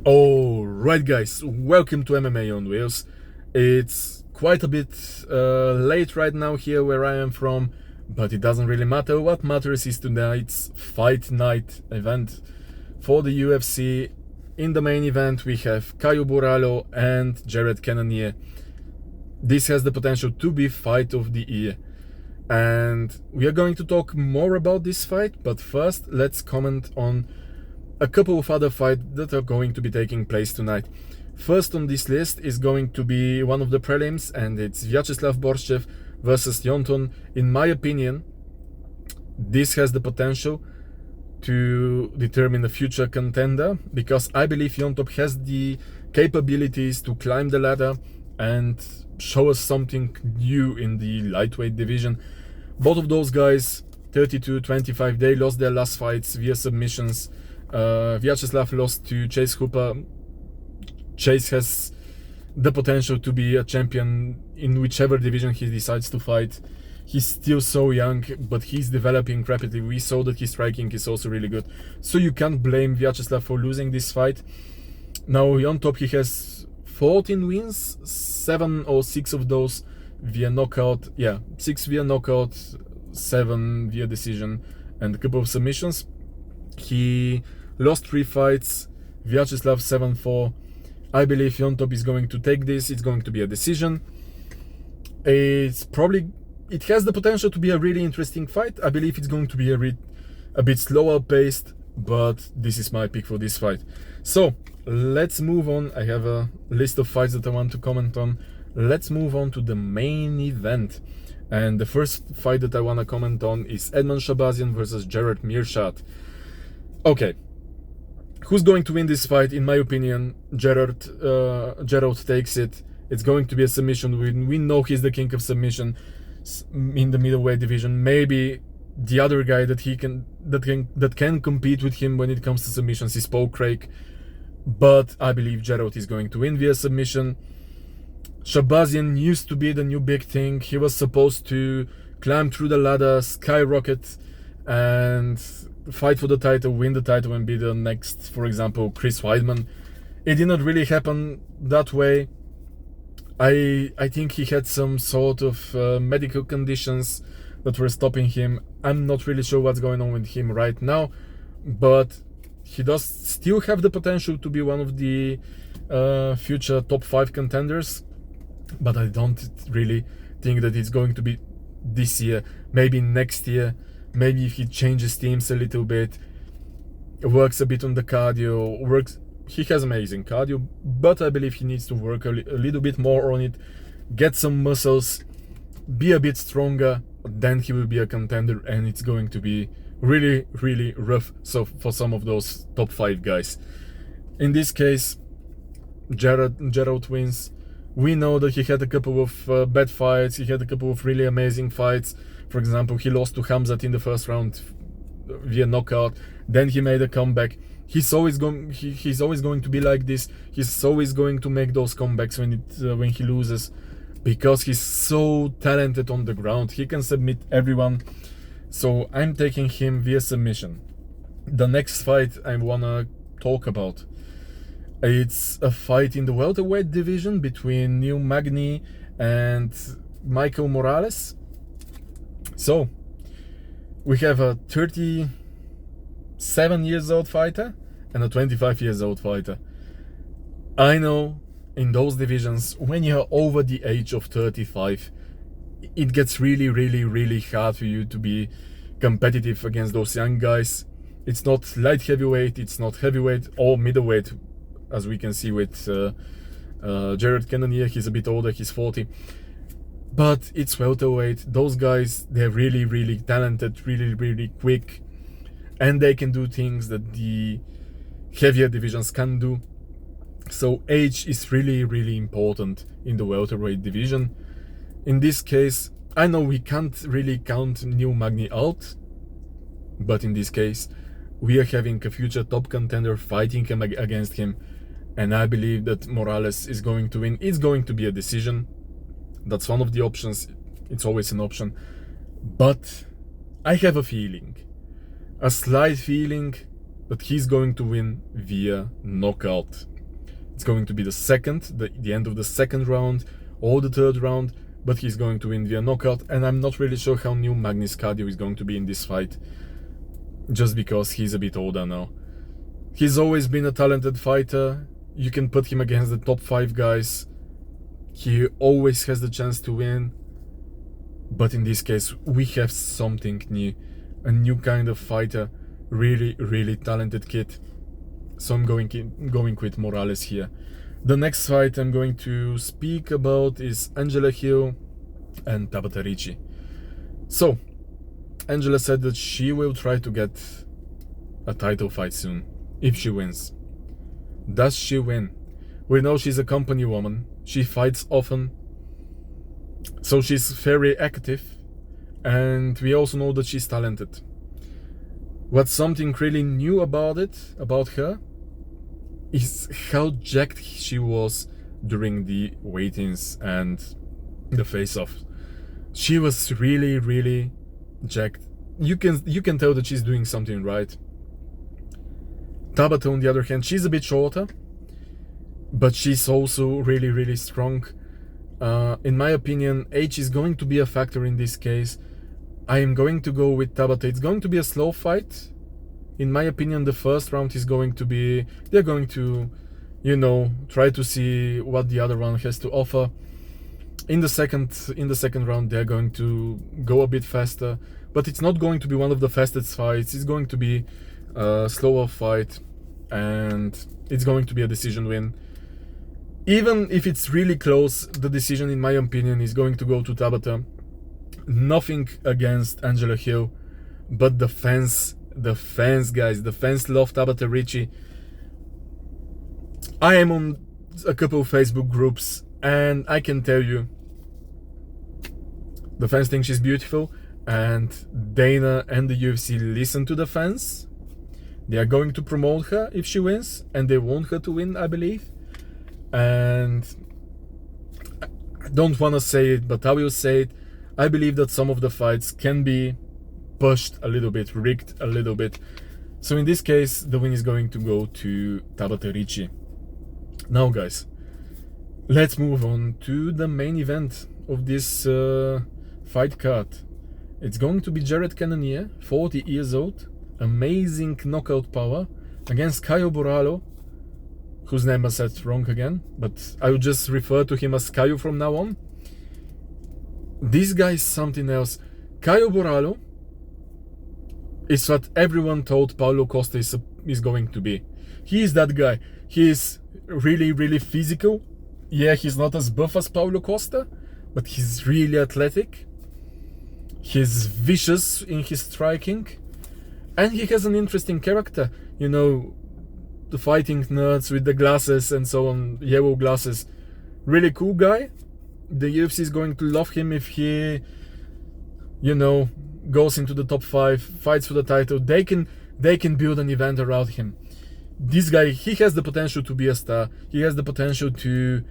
Alright guys, welcome to MMA on Wheels. It's quite a bit late right now here where I am from, but it doesn't really matter. What matters is tonight's fight night event for the UFC. In the main event we have Caio Borralho and Jared Cannonier. This has the potential to be fight of the year. And we are going to talk more about this fight, but first let's comment on a couple of other fights that are going to be taking place tonight. First on this list is going to be one of the prelims, and it's Vyacheslav Borshchev versus Yonton. In my opinion, this has the potential to determine a future contender, because I believe Yontop has the capabilities to climb the ladder and show us something new in the lightweight division. Both of those guys, 32-25, they lost their last fights via submissions. Vyacheslav lost to Chase Hooper. Chase has the potential to be a champion in whichever division he decides to fight. He's still so young, but he's developing rapidly. We saw that his striking is also really good. So you can't blame Vyacheslav for losing this fight. Now on top he has 14 wins, 7 or 6 of those via knockout. Yeah, 6 via knockout, 7 via decision, and a couple of submissions. He lost 3 fights, Vyacheslav 7-4. I believe Yontop is going to take this. It's going to be a decision. It has the potential to be a really interesting fight. I believe it's going to be a bit slower paced, but this is my pick for this fight. So let's move on. I have a list of fights that I want to comment on. Let's move on to the main event. And the first fight that I want to comment on is Edmen Shahbazyan versus Gerald Meerschaert. Okay, who's going to win this fight? In my opinion, Gerald takes it. It's going to be a submission win. We know he's the king of submission in the middleweight division. Maybe the other guy that can compete with him when it comes to submissions is Paul Craig, but I believe Gerald is going to win via submission. Shahbazyan used to be the new big thing. He was supposed to climb through the ladder, skyrocket, and fight for the title, win the title, and be the next, for example, Chris Weidman. It did not really happen that way. I think he had some sort of medical conditions that were stopping him. I'm not really sure what's going on with him right now, but he does still have the potential to be one of the future top 5 contenders, but I don't really think that it's going to be this year. Maybe next year. Maybe if he changes teams a little bit, works a bit on the cardio, he has amazing cardio, but I believe he needs to work a little bit more on it, get some muscles, be a bit stronger, then he will be a contender, and it's going to be really, really rough for some of those top 5 guys. In this case, Gerald wins. We know that he had a couple of bad fights, he had a couple of really amazing fights. For example, he lost to Hamzat in the first round via knockout. Then he made a comeback. He's always going to be like this. He's always going to make those comebacks when he loses, because he's so talented on the ground. He can submit everyone. So I'm taking him via submission. The next fight I wanna talk about, it's a fight in the welterweight division between Neil Magny and Michael Morales. So we have a 37 years old fighter and a 25 years old fighter. I know in those divisions, when you're over the age of 35, it gets really, really, really hard for you to be competitive against those young guys. It's not light heavyweight, it's not heavyweight or middleweight, as we can see with Jared Cannonier. He's a bit older, he's 40. But it's welterweight. Those guys, they're really, really talented, really, really quick, and they can do things that the heavier divisions can do. So age is really, really important in the welterweight division. In this case, I know we can't really count Neil Magny out, but in this case, we are having a future top contender fighting him against him, and I believe that Morales is going to win. It's going to be a decision. That's one of the options. It's always an option. But I have a feeling, a slight feeling, but he's going to win via knockout. It's going to be the end of the second round or the third round, but he's going to win via knockout, and I'm not really sure how new Magny's cardio is going to be in this fight, just because he's a bit older now. He's always been a talented fighter. You can put him against the top 5 guys. He always has the chance to win. But in this case, we have something new. A new kind of fighter. Really, really talented kid. So I'm going with Morales here. The next fight I'm going to speak about is Angela Hill and Tabatha Ricci. So, Angela said that she will try to get a title fight soon, if she wins. Does she win? We know she's a company woman. She fights often. So she's very active. And we also know that she's talented. What's something really new about her, is how jacked she was during the weigh-ins and the face-off. She was really, really jacked. You can tell that she's doing something right. Tabatha, on the other hand, she's a bit shorter, but she's also really, really strong. In my opinion, age is going to be a factor in this case. I am going to go with Tabatha. It's going to be a slow fight. In my opinion, the first round is going to be... They're going to, try to see what the other one has to offer. In the second round, they're going to go a bit faster. But it's not going to be one of the fastest fights. It's going to be a slower fight. And it's going to be a decision win. Even if it's really close, the decision, in my opinion, is going to go to Tabatha. Nothing against Angela Hill, but the fans, guys, the fans love Tabatha Ricci. I am on a couple of Facebook groups, and I can tell you, the fans think she's beautiful, and Dana and the UFC listen to the fans. They are going to promote her if she wins, and they want her to win, I believe. And I don't want to say it, but I will say it. I believe that some of the fights can be pushed a little bit, rigged a little bit. So in this case, the win is going to go to Tabatha Ricci. Now, guys, let's move on to the main event of this fight card. It's going to be Jared Cannonier, 40 years old, amazing knockout power, against Caio Borralho, whose name I said wrong again, but I will just refer to him as Caio from now on. This guy is something else. Caio Borralho is what everyone told Paulo Costa is going to be. He is that guy. He is really, really physical. Yeah, he's not as buff as Paulo Costa, but he's really athletic. He's vicious in his striking. And he has an interesting character. The fighting nerds with the glasses and so on, yellow glasses. Really cool guy. The UFC is going to love him if he, goes into the top 5, fights for the title. They can build an event around him. This guy, he has the potential to be a star. He has the potential to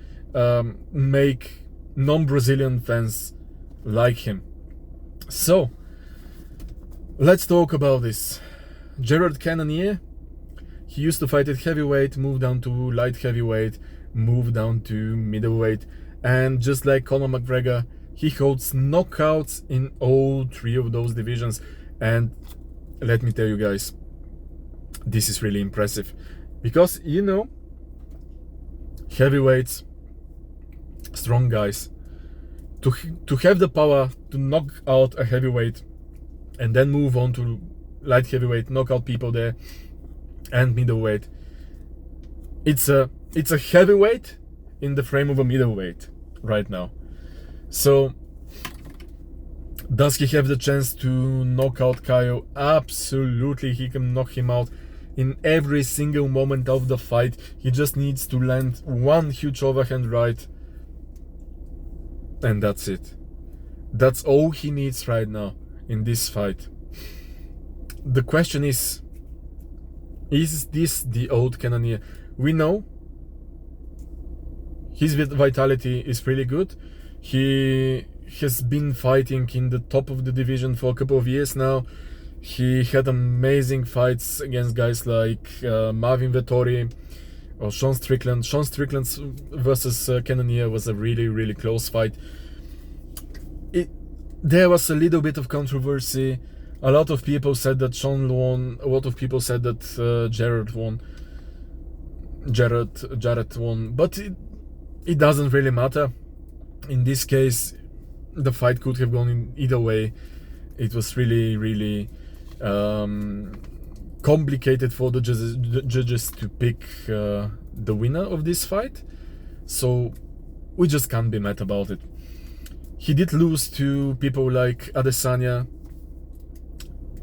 make non-Brazilian fans like him. So, let's talk about this. Jared Cannonier, he used to fight at heavyweight, moved down to light heavyweight, moved down to middleweight. And just like Conor McGregor, he holds knockouts in all 3 of those divisions. And let me tell you guys, this is really impressive. Because, heavyweights, strong guys, to have the power to knock out a heavyweight and then move on to light heavyweight, knock out people there, and middleweight. It's a heavyweight in the frame of a middleweight right now. So, does he have the chance to knock out Caio? Absolutely, he can knock him out in every single moment of the fight. He just needs to land one huge overhand right, and that's it. That's all he needs right now in this fight. The question is this the old Cannonier? We know his vitality is really good. He has been fighting in the top of the division for a couple of years now. He had amazing fights against guys like Marvin Vettori or Sean Strickland. Sean Strickland versus Cannonier was a really, really close fight. There was a little bit of controversy. A lot of people said that Sean won. A lot of people said that Jared won. Jared won. But it doesn't really matter. In this case, the fight could have gone in either way. It was really, really complicated for the judges to pick the winner of this fight. So we just can't be mad about it. He did lose to people like Adesanya.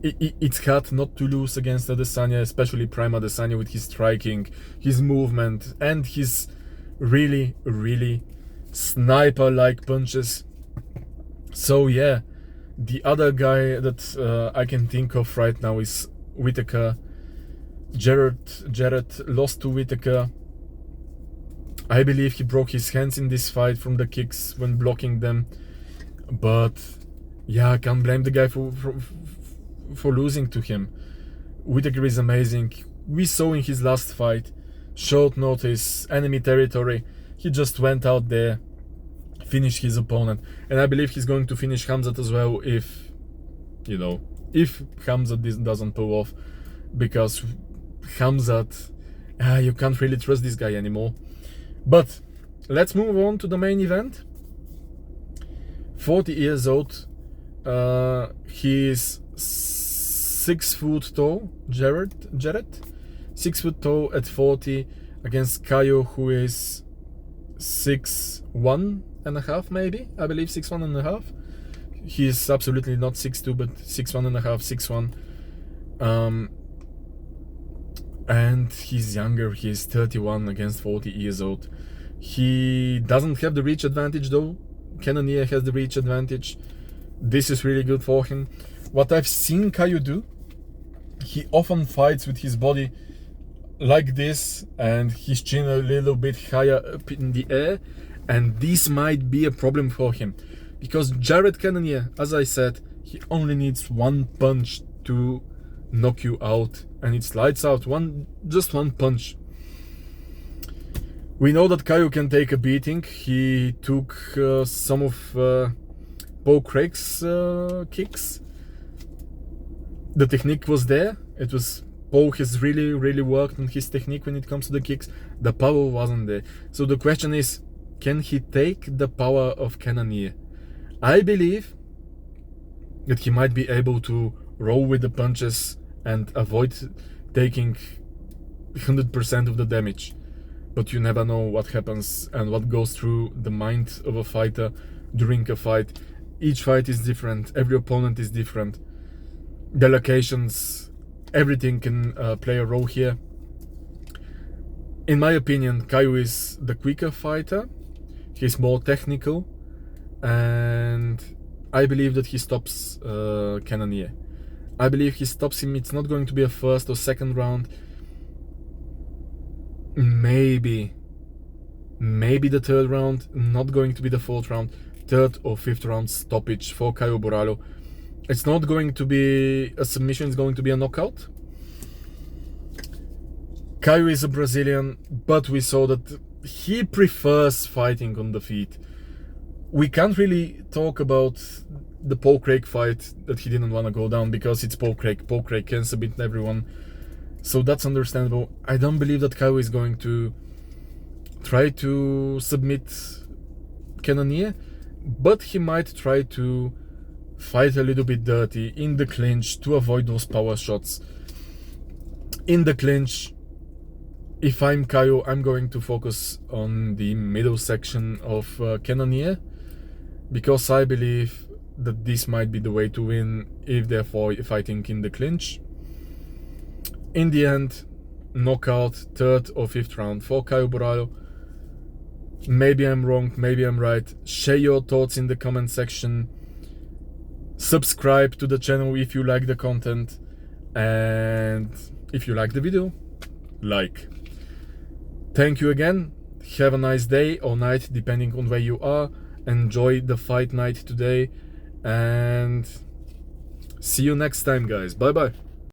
It's hard not to lose against Adesanya, especially Prime Adesanya, with his striking, his movement, and his really, really sniper-like punches. So yeah, the other guy that I can think of right now is Whittaker. Jared lost to Whittaker. I believe he broke his hands in this fight from the kicks when blocking them. But yeah, I can't blame the guy for losing to him. Whittaker is amazing. We saw in his last fight, short notice, enemy territory. He just went out there, finished his opponent. And I believe he's going to finish Khamzat as well if Khamzat doesn't pull off. Because Khamzat, you can't really trust this guy anymore. But let's move on to the main event. 40 years old. He's 6 foot tall, Jared. 6 foot tall at 40 against Caio, who is 6'1" and a half, maybe. I believe 6'1" and a half. He's absolutely not 6'2", but 6'1" and a half, 6'1". And he's younger. He's 31 against 40 years old. He doesn't have the reach advantage though. Cannonier has the reach advantage. This is really good for him. What I've seen Caio do, he often fights with his body like this and his chin a little bit higher up in the air, and this might be a problem for him because Jared Cannonier, as I said, he only needs one punch to knock you out, and it's lights out. Just one punch. We know that Caio can take a beating. He took some of Paul Craig's kicks. The technique was there. It was Paul has really, really worked on his technique when it comes to the kicks. The power wasn't there. So the question is, can he take the power of Cannonier? I believe that he might be able to roll with the punches and avoid taking 100% of the damage. But you never know what happens and what goes through the mind of a fighter during a fight. Each fight is different. Every opponent is different. The locations, everything can play a role here. In my opinion, Caio is the quicker fighter. He's more technical. And I believe that he stops Cannonier. I believe he stops him. It's not going to be a first or second round. Maybe the third round. Not going to be the fourth round. Third or fifth round stoppage for Caio Borralho. It's not going to be a submission. It's going to be a knockout. Caio is a Brazilian, but we saw that he prefers fighting on the feet. We can't really talk about the Paul Craig fight that he didn't want to go down because it's Paul Craig. Paul Craig can submit everyone. So that's understandable. I don't believe that Caio is going to try to submit Cannonier, but he might try to fight a little bit dirty in the clinch to avoid those power shots. In the clinch, if I'm Caio, I'm going to focus on the middle section of Cannonier, because I believe that this might be the way to win if they're fighting in the clinch. In the end, knockout, third or fifth round for Caio Borralho. Maybe I'm wrong, maybe I'm right. Share your thoughts in the comment section. Subscribe to the channel if you like the content. And if you like the video, like. Thank you again. Have a nice day or night, depending on where you are. Enjoy the fight night today. And See you next time, guys. Bye bye.